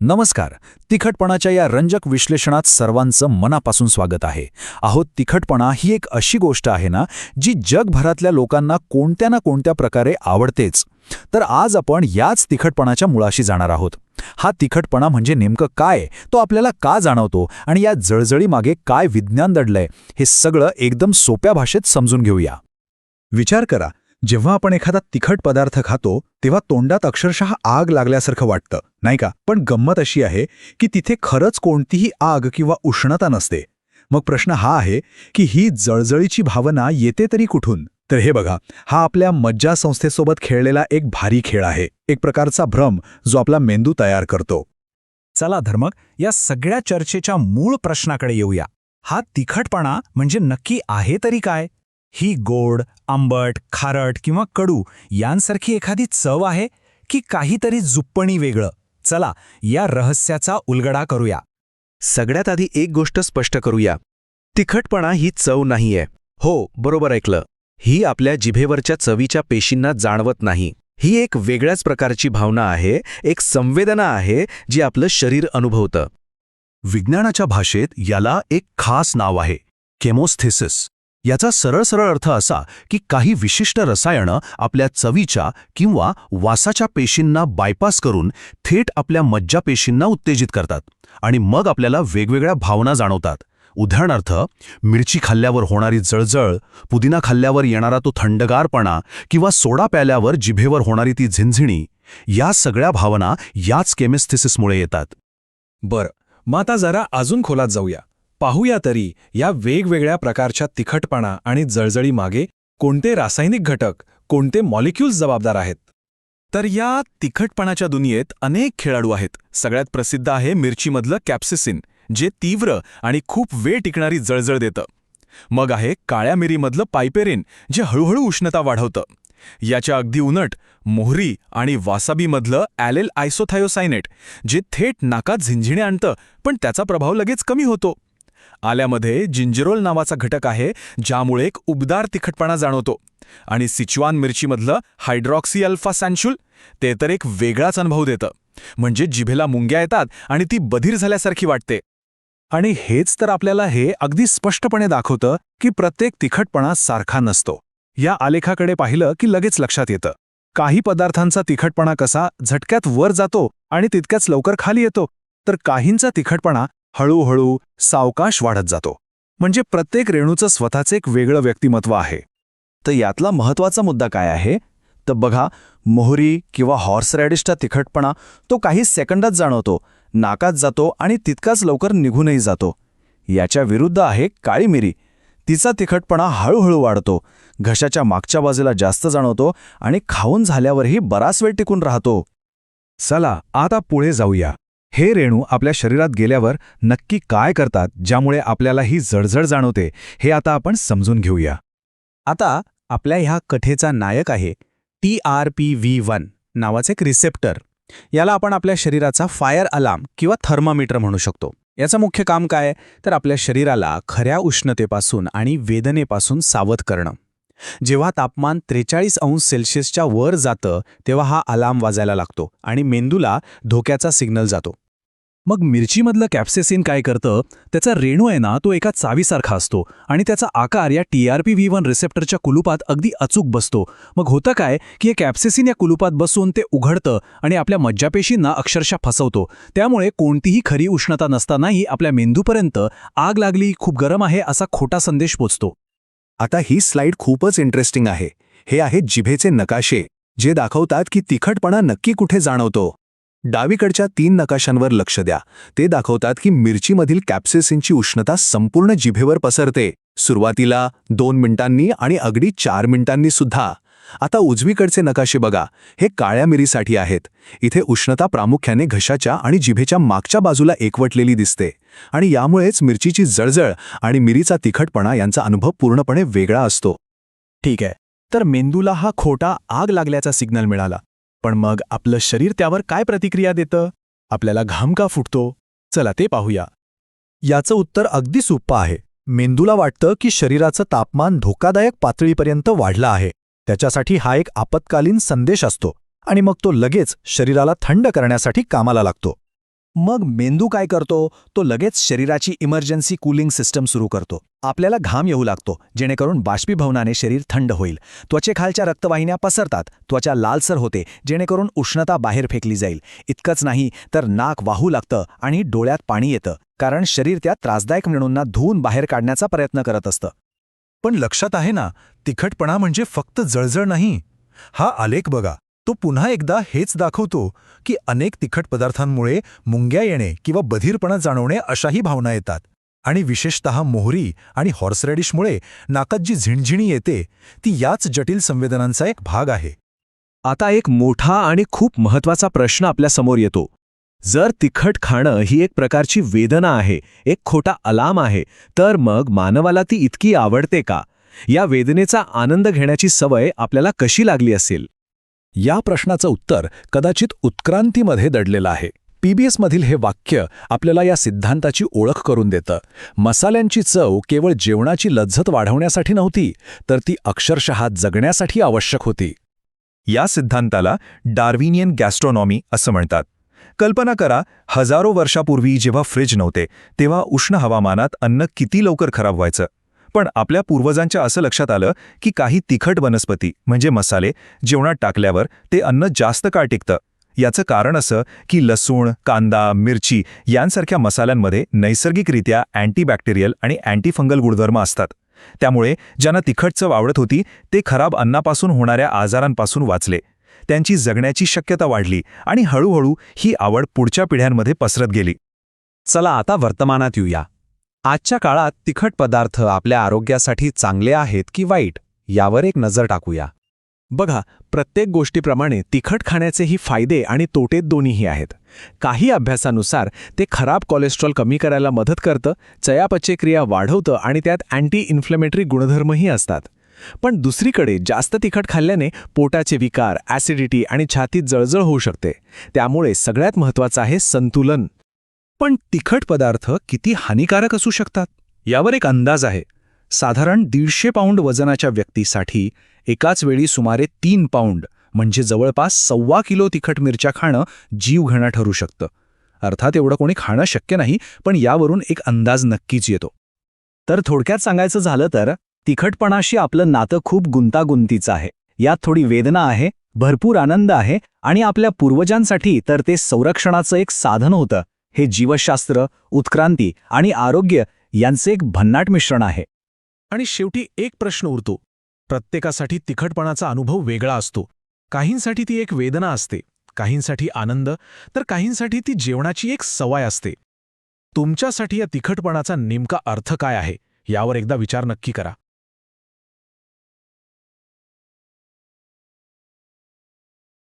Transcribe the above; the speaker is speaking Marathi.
नमस्कार. तिखटपणाच्या या रंजक विश्लेषणात सर्वांचं मनापासून स्वागत आहे. तिखटपणा ही एक अशी गोष्ट आहे ना, जी जगभरातल्या लोकांना कोणत्या ना कोणत्या प्रकारे आवडतेच. तर आज आपण याच तिखटपणाच्या मुळाशी जाणार आहोत. हा तिखटपणा म्हणजे नेमकं काय, तो आपल्याला का जाणवतो आणि या जळजळीमागे काय विज्ञान दडलंय, हे सगळं एकदम सोप्या भाषेत समजून घेऊया. विचार करा, जेव्हा आपण एखादा तिखट पदार्थ खातो तेव्हा तोंडात अक्षरशः आग लागल्यासारखं वाटतं, नाही का? पण गंमत अशी आहे की तिथे खरंच कोणतीही आग किंवा उष्णता नसते. मग प्रश्न हा आहे की ही जळजळीची भावना येते तरी कुठून? तर हे बघा, हा आपल्या मज्जासंस्थेसोबत खेळलेला एक भारी खेळ आहे, एक प्रकारचा भ्रम जो आपला मेंदू तयार करतो. चला तर मग या सगळ्या चर्चेच्या मूळ प्रश्नाकडे येऊया. हा तिखटपणा म्हणजे नक्की आहे तरी काय? ही गोड, आंबट, खारट किंवा कडू यांसारखी एखादी चव आहे की काहीतरी जुप्पणी वेगळं? चला या रहस्याचा उलगडा करूया. सगळ्यात आधी एक गोष्ट स्पष्ट करूया. तिखटपणा ही चव नाहीये. हो, बरोबर ऐकलं. ही आपल्या जिभेवरच्या चवीच्या पेशींना जाणवत नाही. ही एक वेगळ्याच प्रकारची भावना आहे, एक संवेदना आहे जी आपलं शरीर अनुभवतं. विज्ञानाच्या भाषेत याला एक खास नाव आहे, केमोस्थेसिस. याचा सरळ अर्थ असा की काही विशिष्ट रसायनं आपल्या चवीच्या किंवा वासाच्या पेशींना बायपास करून थेट आपल्या मज्जापेशींना उत्तेजित करतात आणि मग आपल्याला वेगवेगळ्या भावना जाणवतात. उदाहरणार्थ, मिरची खाल्ल्यावर होणारी जळजळ, पुदिना खाल्ल्यावर येणारा तो थंडगारपणा किंवा सोडा प्याल्यावर जिभेवर होणारी ती झिणझिणी, या सगळ्या भावना याच केमिस्थेसिसमुळे येतात. बरं, मग आता जरा अजून खोलात जाऊया. पाहूया तरी या वेगवेगळ्या प्रकारच्या तिखटपणा आणि जळजळीमागे कोणते रासायनिक घटक, कोणते मॉलिक्युल्स जबाबदार आहेत. तर या तिखटपणाच्या दुनियेत अनेक खेळाडू आहेत. सगळ्यात प्रसिद्ध आहे मिरचीमधलं कॅप्सिसिन, जे तीव्र आणि खूप वेळ टिकणारी जळजळ देतं. मग आहे काळ्या मिरीमधलं पायपेरिन, जे हळूहळू उष्णता वाढवतं. याच्या अगदी उलट मोहरी आणि वासाबीमधलं ॲलेल आयसोथायोसायनेट, जे थेट नाकात झिंझिणे आणतं, पण त्याचा प्रभाव लगेच कमी होतो. आल्यामध्ये जिंजरोल नावाचा घटक आहे, ज्यामुळे एक उबदार तिखटपणा जाणवतो. आणि सिच्युआन मिरचीमधलं हायड्रॉक्सी अल्फा सॅन्शुल, ते तर एक वेगळाच अनुभव देतं. म्हणजे जिभेला मुंग्या येतात आणि ती बधीर झाल्यासारखी वाटते. आणि हेच तर आपल्याला हे अगदी स्पष्टपणे दाखवतं की प्रत्येक तिखटपणा सारखा नसतो. या आलेखाकडे पाहिलं की लगेच लक्षात येतं. काही पदार्थांचा तिखटपणा कसा झटक्यात वर जातो आणि तितक्याच लवकर खाली येतो, तर काहींचा तिखटपणा हळूहळू सावकाश वाढत जातो. म्हणजे प्रत्येक रेणूचं स्वतःचं एक वेगळं व्यक्तिमत्व आहे. तर यातला महत्त्वाचा मुद्दा काय आहे? तर बघा, मोहरी किंवा हॉर्स रॅडिशचा तिखटपणा तो काही सेकंदात जाणवतो, नाकात जातो आणि तितकाच लवकर निघूनही जातो. याच्या विरुद्ध आहे काळी मिरी. तिचा तिखटपणा हळूहळू वाढतो, घशाच्या मागच्या बाजूला जास्त जाणवतो आणि खाऊन झाल्यावरही बराच वेळ टिकून राहतो. चला आता पुढे जाऊया. हे रेणू आपल्या शरीरात गेल्यावर नक्की काय करतात, ज्यामुळे आपल्याला ही जळजळ जाणवते, हे आता आपण समजून घेऊया. आता आपल्या ह्या कथेचा नायक आहे TRPV1 नावाचे एक रिसेप्टर. याला आपण आपल्या शरीराचा फायर अलार्म किंवा थर्मामीटर म्हणू शकतो. याचं मुख्य काम काय तर आपल्या शरीराला खऱ्या उष्णतेपासून आणि वेदनेपासून सावध करणं. जेव्हा तापमान 43 अंश सेल्सिअसच्या वर जातं तेव्हा हा अलार्म वाजायला लागतो आणि मेंदूला धोक्याचा सिग्नल जातो. मग मिरचीमधलं कॅप्सेसिन काय करतं? त्याचा रेणू आहे ना, तो एका चावीसारखा असतो आणि त्याचा आकार या TRPV1 रिसेप्टरच्या कुलूपात अगदी अचूक बसतो. मग होतं काय की हे कॅप्सेसिन या कुलूपात बसून ते उघडतं आणि आपल्या मज्जापेशींना अक्षरशः फसवतो. त्यामुळे कोणतीही खरी उष्णता नसतानाही आपल्या मेंदूपर्यंत आग लागली, खूप गरम आहे असा खोटा संदेश पोचतो. आता ही स्लाइड खूपच इंटरेस्टिंग आहे. हे आहेत जिभेचे नकाशे, जे दाखवतात की तिखटपणा नक्की कुठे जाणवतो. डावीकडच्या 3 नकाशांवर लक्ष द्या. ते दाखवतात की मिरचीमधील कॅप्सेसिनची उष्णता संपूर्ण जिभेवर पसरते, सुरुवातीला 2 मिनिटांनी आणि अगदी 4 मिनिटांनी सुद्धा. आता उजवीकडचे नकाशे बघा, हे काळ्या मिरीसाठी आहेत. इथे उष्णता प्रामुख्याने घशाच्या आणि जिभेच्या मागच्या बाजूला एकवटलेली दिसते आणि यामुळेच मिरचीची जळजळ आणि मिरीचा तिखटपणा यांचा अनुभव पूर्णपणे वेगळा असतो. ठीक आहे, तर मेंदूला हा खोटा आग लागल्याचा सिग्नल मिळाला. पण मग आपलं शरीर त्यावर काय प्रतिक्रिया देतं? आपल्याला घाम का फुटतो? चला ते पाहूया. याचं उत्तर अगदी सोपं आहे. मेंदूला वाटतं की शरीराचं तापमान धोकादायक पातळीपर्यंत वाढलं आहे. त्याच्यासाठी हा एक आपत्कालीन संदेश असतो आणि मग तो लगेच शरीराला थंड करण्यासाठी कामाला लागतो. मग मेंदू काय करतो? तो लगेच शरीराची इमर्जन्सी कूलिंग सिस्टम सुरू करतो. आपल्याला घाम येऊ लागतो, जेणेकरून बाष्पीभवनाने शरीर थंड होईल. त्वचेखालच्या रक्तवाहिन्या पसरतात, त्वचा लालसर होते, जेणेकरून उष्णता बाहेर फेकली जाईल. इतकंच नाही तर नाक वाहू लागतं आणि डोळ्यात पाणी येतं, कारण शरीर त्या त्रासदायक रेणूंना धुवून बाहेर काढण्याचा प्रयत्न करत असतं. पण लक्षात आहे ना, तिखटपणा म्हणजे फक्त जळजळ नाही. हा आलेख बघा, तो पुन्हा एकदा हेच दाखवतो की अनेक तिखट पदार्थांमुळे मुंग्या येणे किंवा बधिरपणा जाणवणे अशाही भावना येतात. आणि विशेषतः मोहरी आणि हॉर्सरॅडिशमुळे नाकात जी झिणझिणी येते ती याच जटिल संवेदनांचा एक भाग आहे. आता एक मोठा आणि खूप महत्वाचा प्रश्न आपल्यासमोर येतो. जर तिखट खाणं ही एक प्रकारची वेदना आहे, एक खोटा अलार्म आहे, तर मग मानवाला ती इतकी आवडते का? या वेदनेचा आनंद घेण्याची सवय आपल्याला कशी लागली असेल? या प्रश्नाचं उत्तर कदाचित उत्क्रांतीमध्ये दडलेलं आहे. PBS मधील हे वाक्य आपल्याला या सिद्धांताची ओळख करून देतं. मसाल्यांची चव केवळ जेवणाची लज्जत वाढवण्यासाठी नव्हती, तर ती अक्षरशः जगण्यासाठी आवश्यक होती. या सिद्धांताला डार्विनियन गॅस्ट्रोनॉमी असं म्हणतात. कल्पना करा, हजारो वर्षापूर्वी जेव्हा फ्रिज नव्हते, तेव्हा उष्ण हवामानात अन्न किती लवकर खराब व्हायचं. पण आपल्या पूर्वजांच्या असं लक्षात आलं की काही तिखट वनस्पती म्हणजे मसाले जेवणात टाकल्यावर ते अन्न जास्त काळ टिकतं. याचं कारण असं की लसूण, कांदा, मिरची यांसारख्या मसाल्यांमध्ये नैसर्गिकरित्या अँटीबॅक्टेरियल आणि अँटीफंगल गुणधर्म असतात. त्यामुळे ज्यांना तिखट चव आवडत होती ते खराब अन्नापासून होणाऱ्या आजारांपासून वाचले. त्यांची जगण्याची शक्यता वाढली आणि हळूहळू ही आवड पुढच्या पिढ्यांमध्ये पसरत गेली. चला आता वर्तमानात येऊया. आजच्या काळात तिखट पदार्थ आपल्या आरोग्यासाठी चांगले आहेत की वाईट, यावर एक नजर टाकूया. बघा, प्रत्येक गोष्टीप्रमाणे तिखट खाण्याचेही फायदे आणि तोटे दोन्हीही आहेत. काही अभ्यासानुसार ते खराब कोलेस्ट्रॉल कमी करायला मदत करतं, चयापचय क्रिया वाढवतं आणि त्यात अँटी इन्फ्लेमेटरी गुणधर्मही असतात. पण दुसरीकडे जास्त तिखट खाल्ल्याने पोटाचे विकार, ॲसिडिटी आणि छातीत जळजळ होऊ शकते. त्यामुळे सगळ्यात महत्त्वाचं आहे संतुलन. पण तिखट पदार्थ किती हानिकारक असू शकतात यावर एक अंदाज आहे. साधारण 150 पाऊंड वजनाच्या व्यक्तीसाठी एकाच वेळी सुमारे 3 पाऊंड म्हणजे जवळपास 1.25 किलो तिखट मिरच्या खाणं जीवघेणं ठरू शकतं. अर्थात एवढं कोणी खाणं शक्य नाही, पण यावरून एक अंदाज नक्कीच येतो. तर थोडक्यात सांगायचं झालं तर तिखटपणाशी आपलं नातं खूप गुंतागुंतीचं आहे. यात थोडी वेदना आहे, भरपूर आनंद आहे आणि आपल्या पूर्वजांसाठी तर ते संरक्षणाचं एक साधन होतं. हे जीवशास्त्र, उत्क्रांती आणि आरोग्य यांचे एक भन्नाट मिश्रण आहे. आणि शेवटी एक प्रश्न उरतो. प्रत्येकासाठी तिखटपणाचा अनुभव वेगळा असतो. काहींसाठी ती एक वेदना असते, काहींसाठी आनंद, तर काहींसाठी ती जेवणाची एक सवय असते. तुमच्यासाठी या तिखटपणाचा नेमका अर्थ काय आहे यावर एकदा विचार नक्की करा.